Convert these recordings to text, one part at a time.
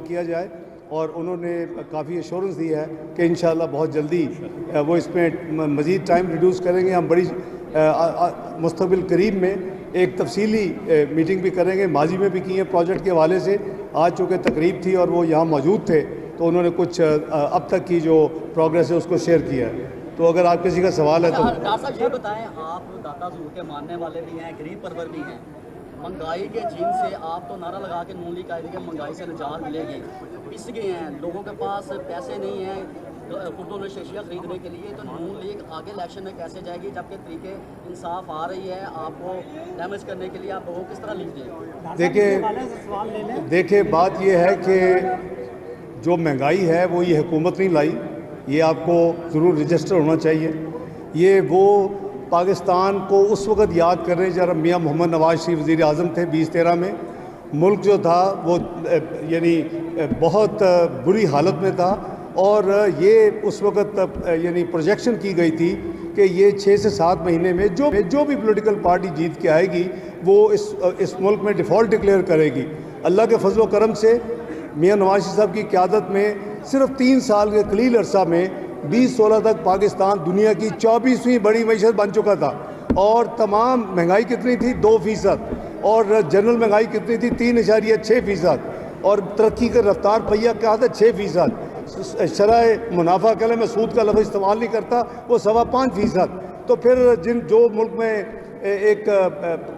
किया जाए और उन्होंने काफ़ी एश्योरेंस दी है कि इंशाल्लाह बहुत जल्दी वो इसमें मज़ीद टाइम रिड्यूस करेंगे। हम बड़ी मुस्तक़बिल करीब में एक तफसीली मीटिंग भी करेंगे, माजी में भी की है प्रोजेक्ट के हवाले से। आज चूँकि तकरीब थी और वो यहाँ मौजूद थे तो उन्होंने कुछ अब तक की जो प्रोग्रेस है उसको शेयर किया है। तो अगर आप किसी का सवाल है तो डॉक्टर साहब ये बताएं, आप दाता ज़रूर के मानने वाले भी हैं, गरीब परवर भी हैं, महंगाई के जीन से आप तो नारा लगा के नून लीग आए थे कि महंगाई से निजात मिलेगी, पिस गए हैं, लोगों के पास पैसे नहीं हैं खुर्दुल शेशिया खरीदने के लिए, तो नून लीग आगे इलेक्शन में कैसे जाएगी जबकि तरीके इंसाफ आ रही है आपको डैमेज करने के लिए? आप लोगों किस तरह लीड दें? देखिए बात यह है कि जो महंगाई है वो ये हुकूमत नहीं लाई, ये आपको ज़रूर रजिस्टर होना चाहिए। ये वो पाकिस्तान को उस वक़्त याद कर रहे हैं जब मियाँ मोहम्मद नवाज शरीफ वज़ीर आज़म थे 2013 में। मुल्क जो था वो यानी बहुत बुरी हालत में था और ये उस वक़्त यानी प्रोजेक्शन की गई थी कि ये 6 से 7 महीने में जो भी पॉलिटिकल पार्टी जीत के आएगी वो इस मुल्क में डिफ़ॉल्ट डिक्लेयर करेगी। अल्लाह के फजल करम से मियाँ नवाज शरीफ साहब की क़यादत में सिर्फ 3 साल के कलील अरसा में 2016 तक पाकिस्तान दुनिया की 24वीं बड़ी मईशत बन चुका था और तमाम महंगाई कितनी थी 2% और जनरल महंगाई कितनी थी 3.6% और तरक्की का रफ्तार पहिया क्या था 6%। शरह मुनाफा के लिए मैं सूद का लफ्ज़ इस्तेमाल नहीं करता, वो 5.25%। तो फिर जो मुल्क में एक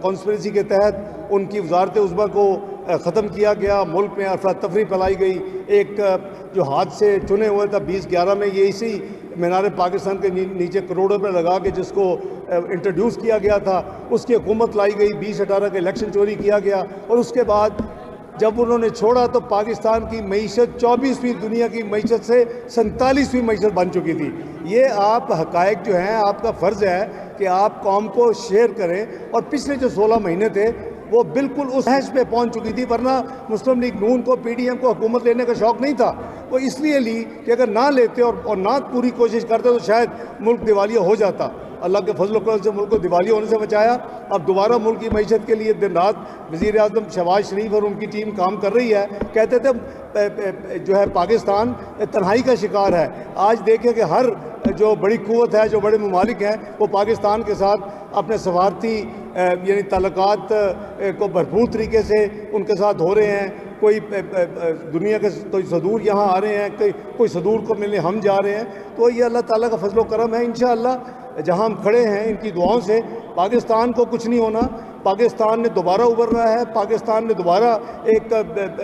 कॉन्स्पिरेसी के तहत उनकी वजारत उज़्मा को ख़त्म किया गया, मुल्क में अफरा तफरी फैलाई गई, एक जो हाथ से चुने हुए था 2011 में ये इसी मीनार पाकिस्तान के नीचे करोड़ों रुपये लगा के जिसको इंट्रोड्यूस किया गया था उसकी हुकूमत लाई गई, 2018 का इलेक्शन चोरी किया गया और उसके बाद जब उन्होंने छोड़ा तो पाकिस्तान की मईशत 24वीं दुनिया की मईशत से 47वीं मईशत बन चुकी थी। ये आप हक़ाइक़ जो हैं आपका फ़र्ज़ है कि आप कौम को शेयर करें और पिछले जो 16 महीने थे वो बिल्कुल उस हैश पे पहुंच चुकी थी, वरना मुस्लिम लीग नून को PDM को हुकूमत लेने का शौक़ नहीं था। वो इसलिए ली कि अगर ना लेते और ना पूरी कोशिश करते तो शायद मुल्क दिवालिया हो जाता। अल्लाह के फजल करम से मुल्क को दिवालिया होने से बचाया। अब दोबारा मुल्क की मईशत के लिए दिन रात वज़ीर आज़म शहबाज शरीफ और उनकी टीम काम कर रही है। कहते थे जो है पाकिस्तान तन्हाई का शिकार है। आज देखें कि हर जो बड़ी कुव्वत है, जो बड़े ममालिक हैं, वो पाकिस्तान के साथ अपने सफारती यानी ताल्लुकात को भरपूर तरीके से उनके साथ हो रहे हैं। कोई दुनिया के कोई सदूर यहाँ आ रहे हैं, कोई सदूर को मिलने हम जा रहे हैं। तो ये अल्लाह ताला का फजल करम है। इंशाअल्लाह जहाँ हम खड़े हैं इनकी दुआओं से पाकिस्तान को कुछ नहीं होना। पाकिस्तान ने दोबारा उभरना है, पाकिस्तान ने दोबारा एक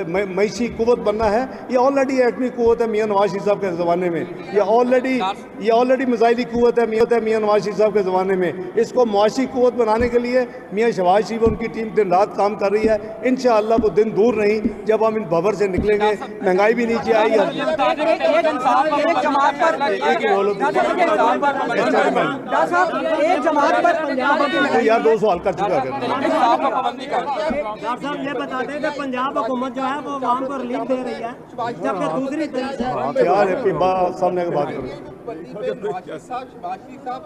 मईशी कुव्वत बनना है। ये ऑलरेडी एटमी कुव्वत है मियाँ नवाज शरीफ साहब के ज़माने में, ये ऑलरेडी मिसाइली कुव्वत है मियाँ नवाज शरीफ साहब के ज़माने में। इसको मुआशी कुव्वत बनाने के लिए मियाँ शहबाज शरीफ उनकी टीम दिन रात काम कर रही है। इंशाअल्लाह वो दिन दूर नहीं जब हम इन भंवर से निकलेंगे, महंगाई भी नीचे आएगी। यार 2 सवाल कर चुका है। डॉक्टर साहब ये बता दें कि पंजाब हुकूमत जो है वो आवाम को रिलीफ दे रही है, जबकि दूसरी सामने बात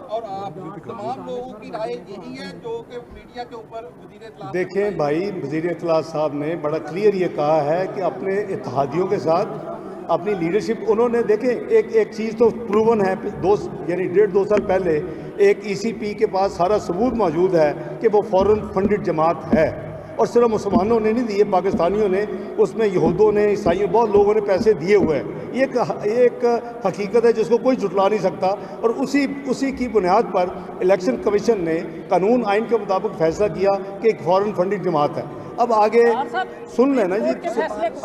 और आप तमाम लोगों की राय यही है जो कि मीडिया के ऊपर वज़ीर इत्तलात। देखें भाई, वज़ीर इत्तलात साहब ने बड़ा क्लियर ये कहा है कि अपने इत्तेहादियों के साथ अपनी लीडरशिप उन्होंने देखें एक चीज़ तो प्रूवन है, 1.5-2 साल पहले एक ECP के पास सारा सबूत मौजूद है कि वो फॉरेन फंडेड जमात है और सिर्फ मुसलमानों ने नहीं दिए, पाकिस्तानियों ने, उसमें यहूदियों ने, ईसाइयों, बहुत लोगों ने पैसे दिए हुए हैं। ये एक हकीकत है जिसको कोई जुटला नहीं सकता और उसी की बुनियाद पर इलेक्शन कमीशन ने कानून आइन के मुताबिक फैसला किया कि एक फॉरेन फंडेड जमात है। अब आगे सुन लेना जी,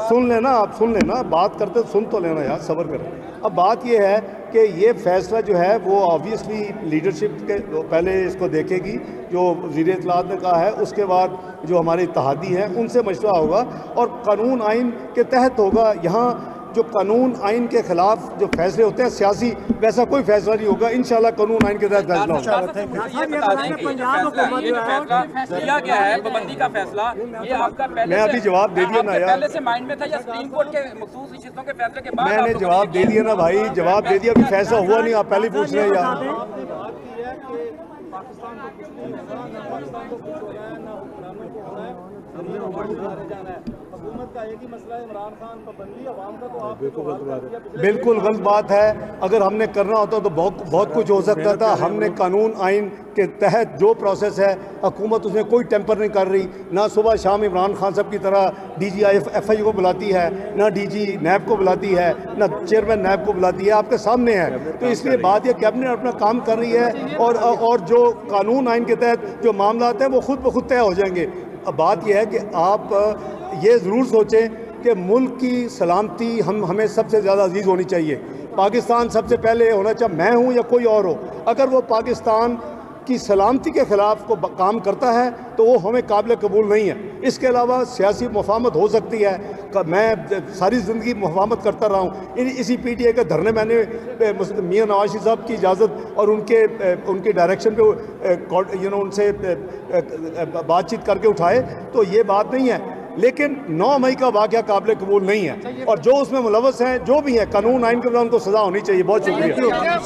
सुन लेना, आप सुन लेना, बात करते सुन तो लेना यार, सब्र करें। अब बात यह है कि ये फैसला जो है वो ऑब्वियसली लीडरशिप के पहले इसको देखेगी, जो वज़ीर इत्तलात ने कहा है, उसके बाद जो हमारे इत्तेहादी हैं उनसे मशवरा होगा और कानून आइन के तहत होगा। यहाँ जो कानून आइन के खिलाफ जो फैसले होते हैं सियासी, वैसा कोई फैसला नहीं होगा। इंशाल्लाह कानून आइन के तहत फैसला होगा। मैं अभी जवाब दे दिया ना यार, पहले से माइंड में था या सुप्रीम कोर्ट के मखसूस इश्यूओं के फैसले के बाद? मैंने जवाब दे दिया ना भाई, जवाब दे दिया, अभी फैसला हुआ नहीं, आप पहले पूछ रहे हैं यार। हुकूमत का एक ही मसला है इमरान खान पाबंदी, अवाम का तो आप बिल्कुल गलत बात है। अगर हमने करना होता तो बहुत कुछ हो सकता था। हमने कानून आइन के तहत जो प्रोसेस है, हुकूमत उसमें कोई टेम्पर नहीं कर रही। ना सुबह शाम इमरान खान साहब की तरह DGI को बुलाती है, ना DG नैब को बुलाती है, ना चेयरमैन नैब को बुलाती है। आपके सामने है। तो इसलिए बात यह कैबिनेट अपना काम कर रही है और जो कानून आइन के तहत जो मामला हैं वो खुद ब खुद तय हो जाएंगे। अब बात यह है कि आप ये ज़रूर सोचें कि मुल्क की सलामती हमें सबसे ज़्यादा अजीज़ होनी चाहिए। पाकिस्तान सबसे पहले होना चाहिए, मैं हूँ या कोई और हो। अगर वो पाकिस्तान की सलामती के ख़िलाफ़ को काम करता है तो वो हमें काबिल कबूल नहीं है। इसके अलावा सियासी मुफाहमत हो सकती है। मैं सारी ज़िंदगी मुफाहमत करता रहा हूँ। इसी PTI के धरने मैंने मियां नवाज शरीफ साहब की इजाज़त और उनके डायरेक्शन पे उनसे बातचीत करके उठाए, तो ये बात नहीं है। लेकिन 9 मई का वाक़या काबिल कबूल नहीं है और जो उसमें मुलव्वस हैं, जो भी हैं, कानून आइन के बाद उनको सज़ा होनी चाहिए। बहुत शुक्रिया।